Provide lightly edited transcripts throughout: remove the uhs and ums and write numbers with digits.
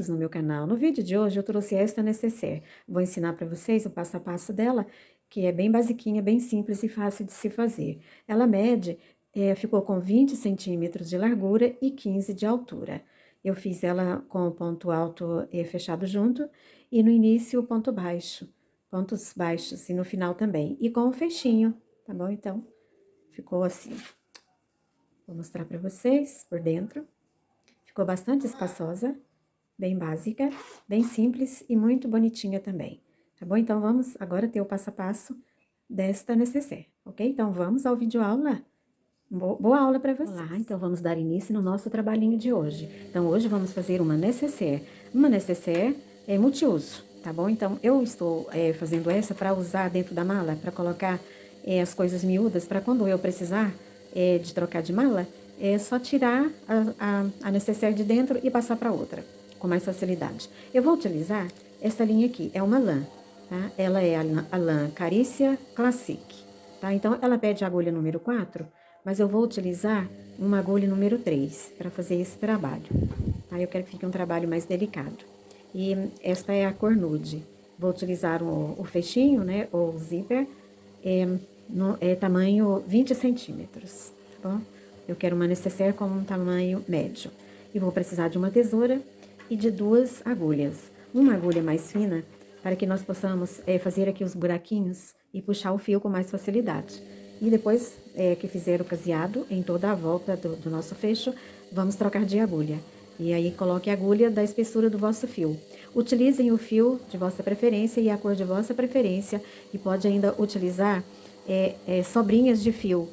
bem-vindos no meu canal. No vídeo de hoje eu trouxe esta necessaire. Vou ensinar para vocês o passo a passo dela, que é bem basiquinha, bem simples e fácil de se fazer. Ela mede, ficou com 20 centímetros de largura e 15 de altura. Eu fiz ela com o ponto alto fechado junto e no início o ponto baixo, pontos baixos e no final também. E com o fechinho, tá bom? Então, ficou assim. Vou mostrar para vocês por dentro. Ficou bastante espaçosa, bem básica, bem simples e muito bonitinha também, tá bom? Então, vamos agora ter o passo a passo desta necessaire, ok? Então, vamos ao vídeo aula. Boa aula para vocês. Olá, então vamos dar início no nosso trabalhinho de hoje. Então, hoje vamos fazer uma necessaire. Uma necessaire é multiuso, tá bom? Então, eu estou fazendo essa para usar dentro da mala, para colocar as coisas miúdas, para quando eu precisar de trocar de mala, é só tirar a necessaire de dentro e passar para outra, com mais facilidade. Eu vou utilizar essa linha aqui, é uma lã, tá? Ela é a lã Carícia Classic, tá? Então, ela pede a agulha número 4, mas eu vou utilizar uma agulha número 3 para fazer esse trabalho, tá? Eu quero que fique um trabalho mais delicado. E esta é a cor nude. Vou utilizar o fechinho, né, ou zíper, tamanho 20 centímetros, tá bom? Eu quero uma necessaire com um tamanho médio. E vou precisar de uma tesoura e de 2 agulhas. Uma agulha mais fina, para que nós possamos fazer aqui os buraquinhos e puxar o fio com mais facilidade. E depois que fizer o caseado em toda a volta do nosso fecho, vamos trocar de agulha. E aí coloque a agulha da espessura do vosso fio. Utilizem o fio de vossa preferência e a cor de vossa preferência. E pode ainda utilizar sobrinhas de fio.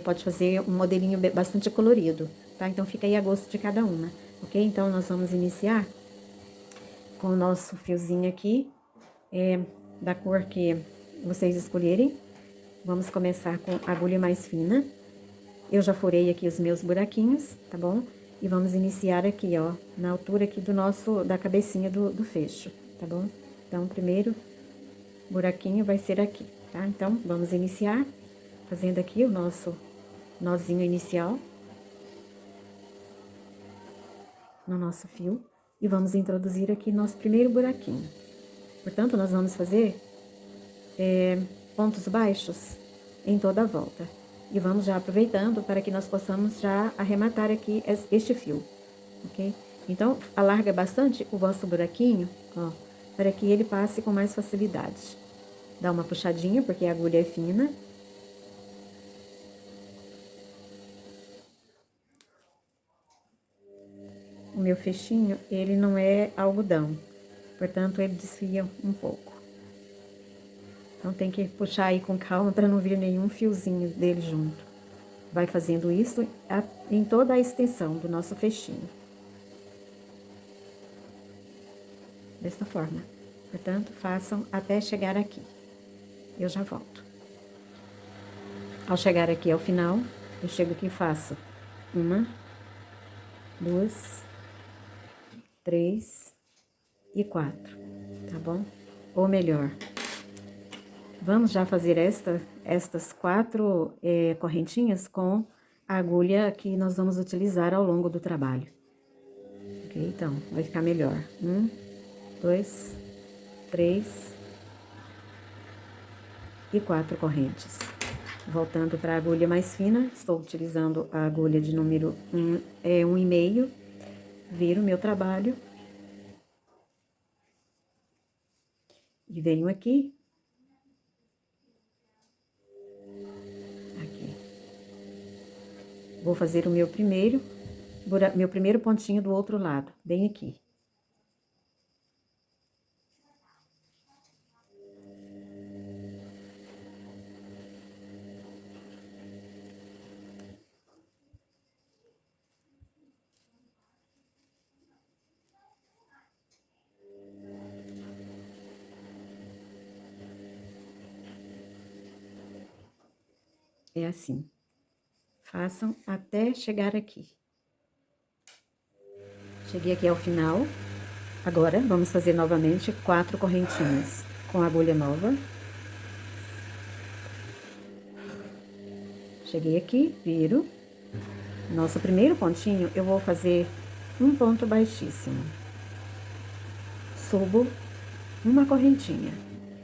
Pode fazer um modelinho bastante colorido, tá? Então, fica aí a gosto de cada uma, ok? Então, nós vamos iniciar com o nosso fiozinho aqui, da cor que vocês escolherem. Vamos começar com a agulha mais fina. Eu já furei aqui os meus buraquinhos, tá bom? E vamos iniciar aqui, ó, na altura aqui da cabecinha do fecho, tá bom? Então, o primeiro buraquinho vai ser aqui, tá? Então, vamos iniciar fazendo aqui o nosso nozinho inicial no nosso fio e vamos introduzir aqui nosso primeiro buraquinho. Portanto, nós vamos fazer pontos baixos em toda a volta e vamos já aproveitando para que nós possamos já arrematar aqui este fio, ok? Então, alarga bastante o vosso buraquinho, ó, para que ele passe com mais facilidade. Dá uma puxadinha, porque a agulha é fina. O meu fechinho, ele não é algodão, portanto, ele desfia um pouco. Então, tem que puxar aí com calma para não vir nenhum fiozinho dele junto. Vai fazendo isso em toda a extensão do nosso fechinho. Dessa forma. Portanto, façam até chegar aqui. Eu já volto. Ao chegar aqui ao final, eu chego aqui e faço 1, 2, 3 e 4, tá bom? Ou melhor, vamos já fazer estas 4 correntinhas com a agulha que nós vamos utilizar ao longo do trabalho. Ok? Então, vai ficar melhor. 1, 2, 3 e 4 correntes. Voltando para a agulha mais fina, estou utilizando a agulha de número 1,5, viro o meu trabalho e venho aqui, vou fazer o meu primeiro pontinho do outro lado, bem aqui. É assim. Façam até chegar aqui. Cheguei aqui ao final. Agora, vamos fazer novamente 4 correntinhas com agulha nova. Cheguei aqui, viro. Nosso primeiro pontinho, eu vou fazer um ponto baixíssimo. subo uma correntinha.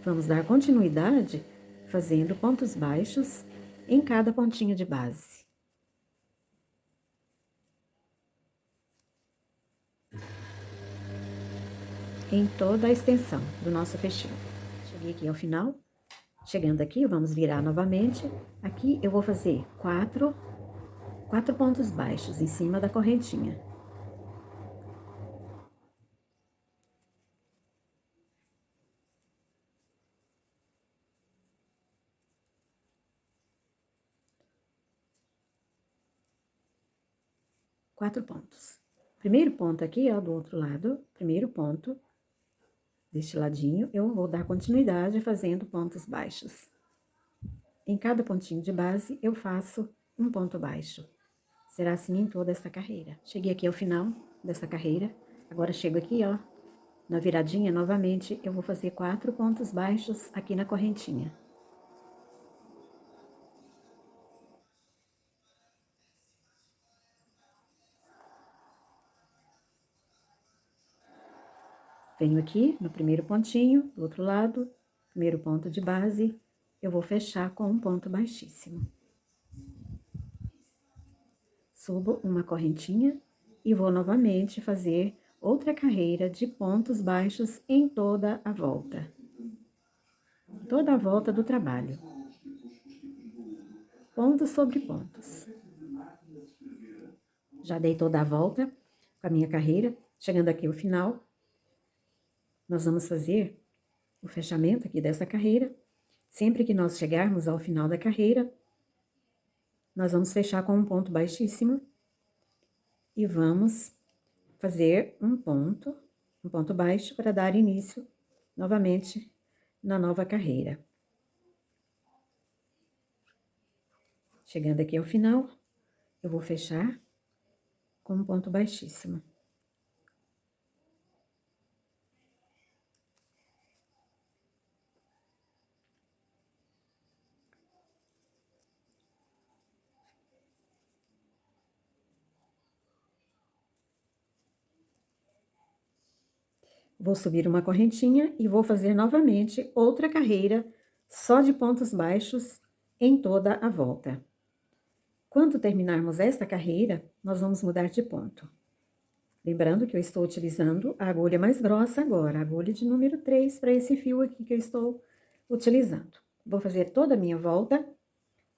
Vamos dar continuidade fazendo pontos baixos em cada pontinho de base. Em toda a extensão do nosso fechinho. Cheguei aqui ao final. Chegando aqui, vamos virar novamente. Aqui eu vou fazer quatro pontos baixos em cima da correntinha. Quatro pontos. Primeiro ponto aqui, ó, do outro lado, primeiro ponto deste ladinho, eu vou dar continuidade fazendo pontos baixos. Em cada pontinho de base, eu faço um ponto baixo. Será assim em toda essa carreira. Cheguei aqui ao final dessa carreira, agora chego aqui, ó, na viradinha, novamente, eu vou fazer 4 pontos baixos aqui na correntinha. Venho aqui no primeiro pontinho, do outro lado, primeiro ponto de base, eu vou fechar com um ponto baixíssimo. Subo uma correntinha e vou novamente fazer outra carreira de pontos baixos em toda a volta. Toda a volta do trabalho. Pontos sobre pontos. Já dei toda a volta com a minha carreira, chegando aqui ao final. Nós vamos fazer o fechamento aqui dessa carreira. Sempre que nós chegarmos ao final da carreira, nós vamos fechar com um ponto baixíssimo e vamos fazer um ponto baixo para dar início novamente na nova carreira. Chegando aqui ao final, eu vou fechar com um ponto baixíssimo. Vou subir uma correntinha e vou fazer novamente outra carreira só de pontos baixos em toda a volta. Quando terminarmos esta carreira, nós vamos mudar de ponto. Lembrando que eu estou utilizando a agulha mais grossa agora, a agulha de número 3 para esse fio aqui que eu estou utilizando. Vou fazer toda a minha volta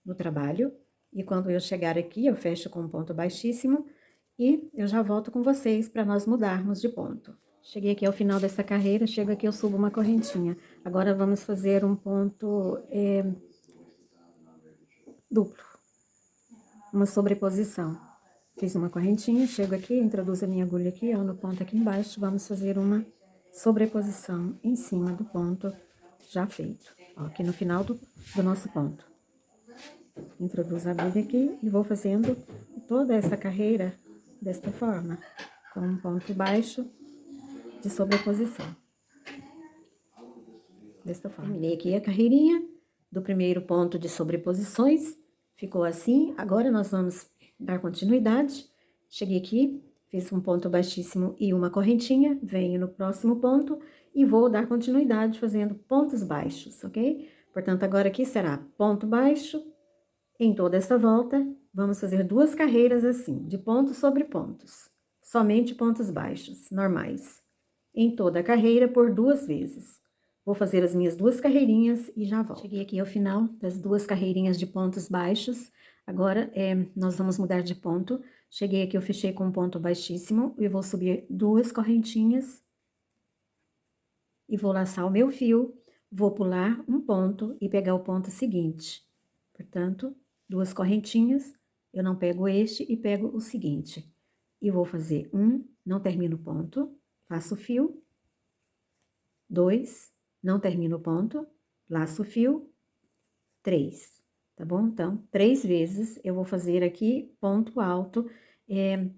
no trabalho e quando eu chegar aqui, eu fecho com um ponto baixíssimo e eu já volto com vocês para nós mudarmos de ponto. Cheguei aqui ao final dessa carreira, chego aqui, eu subo uma correntinha. Agora, vamos fazer um ponto duplo, uma sobreposição. Fiz uma correntinha, chego aqui, introduzo a minha agulha aqui, ó, no ponto aqui embaixo, vamos fazer uma sobreposição em cima do ponto já feito, ó, aqui no final do nosso ponto. Introduzo a agulha aqui e vou fazendo toda essa carreira desta forma, com um ponto baixo de sobreposição. Desta forma. Terminei aqui a carreirinha do primeiro ponto de sobreposições, ficou assim. Agora, nós vamos dar continuidade. Cheguei aqui, fiz um ponto baixíssimo e uma correntinha, venho no próximo ponto e vou dar continuidade fazendo pontos baixos, ok? Portanto, agora aqui será ponto baixo em toda essa volta. Vamos fazer 2 carreiras assim, de pontos sobre pontos, somente pontos baixos, normais. Em toda a carreira por 2 vezes. Vou fazer as minhas 2 carreirinhas e já volto. Cheguei aqui ao final das 2 carreirinhas de pontos baixos. Agora, nós vamos mudar de ponto. Cheguei aqui, eu fechei com um ponto baixíssimo e vou subir 2 correntinhas. E vou laçar o meu fio, vou pular um ponto e pegar o ponto seguinte. Portanto, 2 correntinhas, eu não pego este e pego o seguinte. E vou fazer não termino o ponto. Laço o fio, 2, não termino o ponto, laço o fio, 3, tá bom? Então, 3 vezes eu vou fazer aqui ponto alto,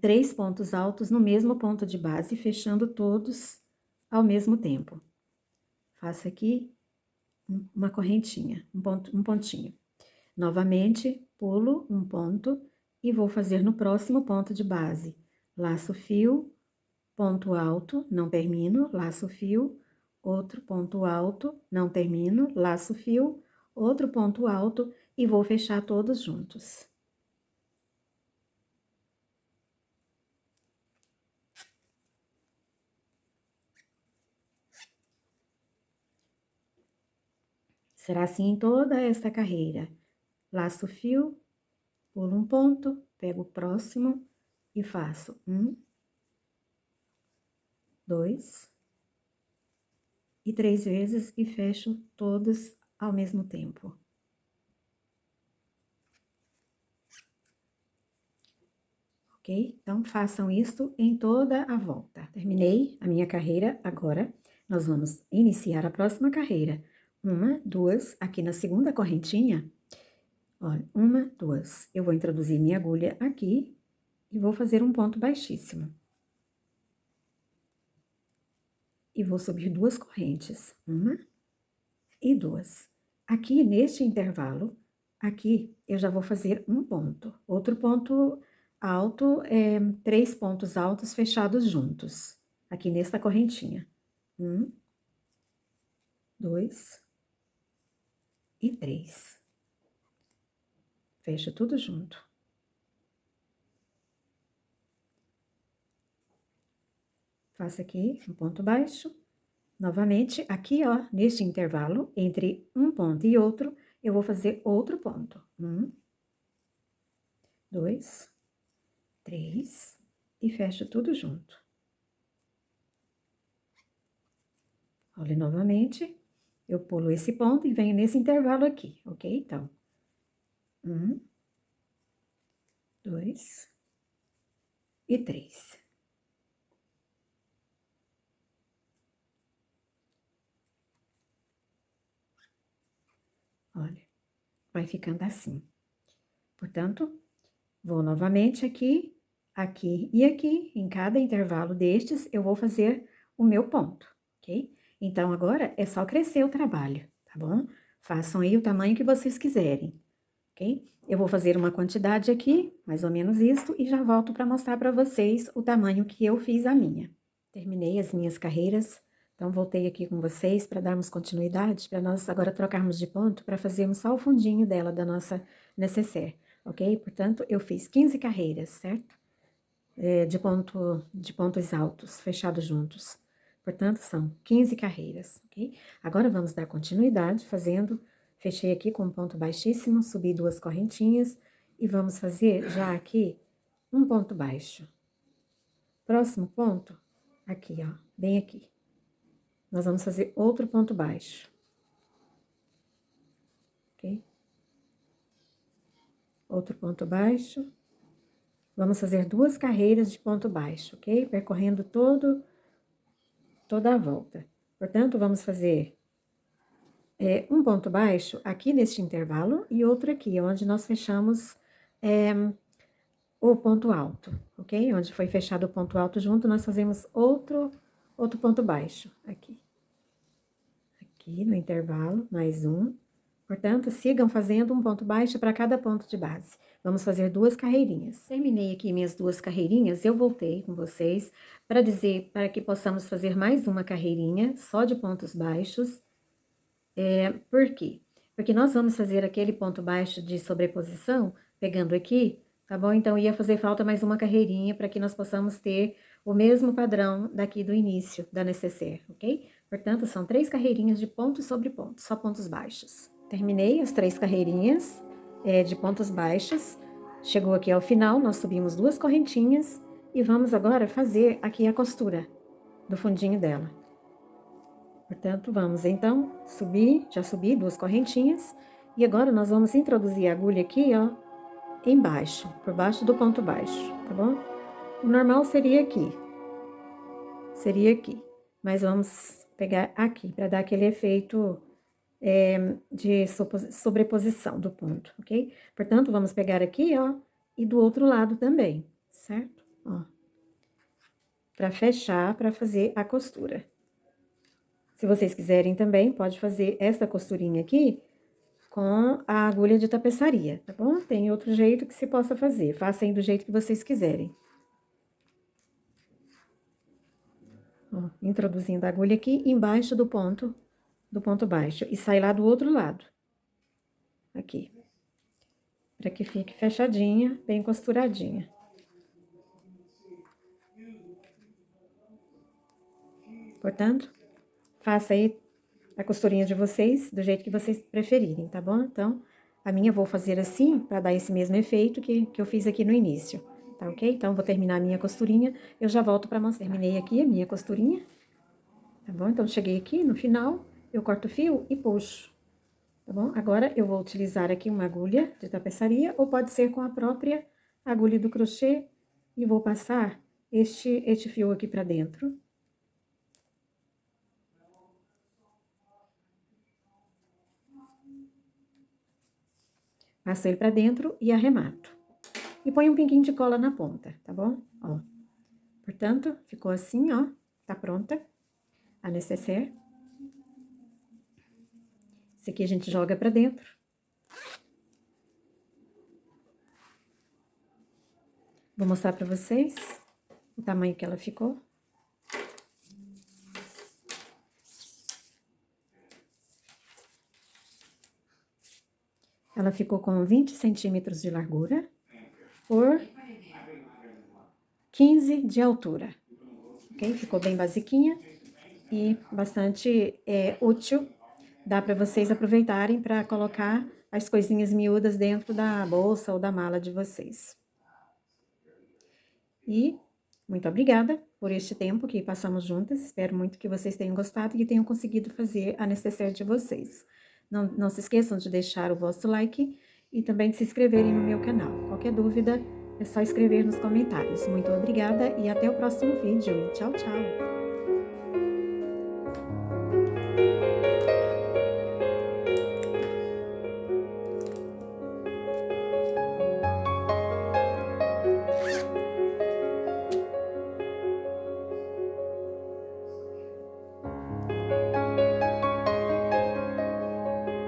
3 pontos altos no mesmo ponto de base, fechando todos ao mesmo tempo. Faço aqui uma correntinha, um pontinho. Novamente, pulo um ponto e vou fazer no próximo ponto de base. Laço o fio, ponto alto, não termino, laço o fio, outro ponto alto, não termino, laço o fio, outro ponto alto e vou fechar todos juntos. Será assim em toda esta carreira. Laço o fio, pulo um ponto, pego o próximo e faço 1, 2 e 3 vezes e fecho todos ao mesmo tempo. Ok? Então, façam isso em toda a volta. Terminei a minha carreira, agora nós vamos iniciar a próxima carreira. 1, 2, aqui na segunda correntinha, olha, 1, 2. Eu vou introduzir minha agulha aqui e vou fazer um ponto baixíssimo. E vou subir 2 correntes, 1 e 2. Aqui, neste intervalo, aqui eu já vou fazer um ponto. Outro ponto alto, 3 pontos altos fechados juntos. Aqui nesta correntinha. 1, 2 e 3. Fecho tudo junto. Faço aqui um ponto baixo. Novamente, aqui, ó, neste intervalo, entre um ponto e outro, eu vou fazer outro ponto. 1, 2, 3 e fecho tudo junto. Olha, novamente, eu pulo esse ponto e venho nesse intervalo aqui, ok? Então, 1, 2 e 3. Olha, vai ficando assim. Portanto, vou novamente aqui, aqui e aqui. Em cada intervalo destes, eu vou fazer o meu ponto, ok? Então, agora é só crescer o trabalho, tá bom? Façam aí o tamanho que vocês quiserem, ok? Eu vou fazer uma quantidade aqui, mais ou menos isto, e já volto para mostrar para vocês o tamanho que eu fiz a minha. Terminei as minhas carreiras, então voltei aqui com vocês para darmos continuidade, para nós agora trocarmos de ponto, para fazermos só o fundinho dela, da nossa necessaire, ok? Portanto, eu fiz 15 carreiras, certo? De pontos altos, fechados juntos. Portanto, são 15 carreiras, ok? Agora, vamos dar continuidade fazendo, fechei aqui com um ponto baixíssimo, subi 2 correntinhas, e vamos fazer já aqui um ponto baixo. Próximo ponto, aqui, ó, bem aqui. Nós vamos fazer outro ponto baixo, ok? Outro ponto baixo. Vamos fazer 2 carreiras de ponto baixo, ok? Percorrendo toda a volta. Portanto, vamos fazer um ponto baixo aqui neste intervalo e outro aqui, onde nós fechamos o ponto alto, ok? Onde foi fechado o ponto alto junto, nós fazemos outro ponto baixo aqui. Aqui no intervalo, mais um. Portanto, sigam fazendo um ponto baixo para cada ponto de base. Vamos fazer 2 carreirinhas. Terminei aqui minhas 2 carreirinhas, eu voltei com vocês para dizer, para que possamos fazer mais uma carreirinha só de pontos baixos. Por quê? Porque nós vamos fazer aquele ponto baixo de sobreposição, pegando aqui, tá bom? Então, ia fazer falta mais uma carreirinha para que nós possamos ter o mesmo padrão daqui do início da necessaire, ok? Portanto, são 3 carreirinhas de ponto sobre ponto, só pontos baixos. Terminei as 3 carreirinhas de pontos baixos. Chegou aqui ao final, nós subimos 2 correntinhas e vamos agora fazer aqui a costura do fundinho dela. Portanto, vamos então subir, já subi 2 correntinhas, e agora nós vamos introduzir a agulha aqui, ó, embaixo, por baixo do ponto baixo, tá bom? O normal seria aqui, mas vamos pegar aqui, para dar aquele efeito de sobreposição do ponto, ok? Portanto, vamos pegar aqui, ó, e do outro lado também, certo? Ó, para fechar, para fazer a costura. Se vocês quiserem também, pode fazer esta costurinha aqui com a agulha de tapeçaria, tá bom? Tem outro jeito que se possa fazer, façam do jeito que vocês quiserem. Ó, introduzindo a agulha aqui embaixo do ponto baixo e sai lá do outro lado. Aqui. Para que fique fechadinha, bem costuradinha. Portanto, faça aí a costurinha de vocês do jeito que vocês preferirem, tá bom? Então, a minha eu vou fazer assim, para dar esse mesmo efeito que eu fiz aqui no início, tá ok? Então, vou terminar a minha costurinha, eu já volto para mostrar. Terminei aqui a minha costurinha, tá bom? Então, cheguei aqui no final, eu corto o fio e puxo, tá bom? Agora, eu vou utilizar aqui uma agulha de tapeçaria, ou pode ser com a própria agulha do crochê, e vou passar este fio aqui para dentro. Passo ele pra dentro e arremato. E põe um pinguinho de cola na ponta, tá bom? Ó. Portanto, ficou assim, ó. Tá pronta a nécessaire. Esse aqui a gente joga pra dentro. Vou mostrar pra vocês o tamanho que ela ficou. Ela ficou com 20 centímetros de largura por 15 de altura, ok? Ficou bem basiquinha e bastante útil. Dá para vocês aproveitarem para colocar as coisinhas miúdas dentro da bolsa ou da mala de vocês. E muito obrigada por este tempo que passamos juntas. Espero muito que vocês tenham gostado e que tenham conseguido fazer a necessaire de vocês. Não se esqueçam de deixar o vosso like e também de se inscreverem no meu canal. Qualquer dúvida, é só escrever nos comentários. Muito obrigada e até o próximo vídeo. E tchau, tchau!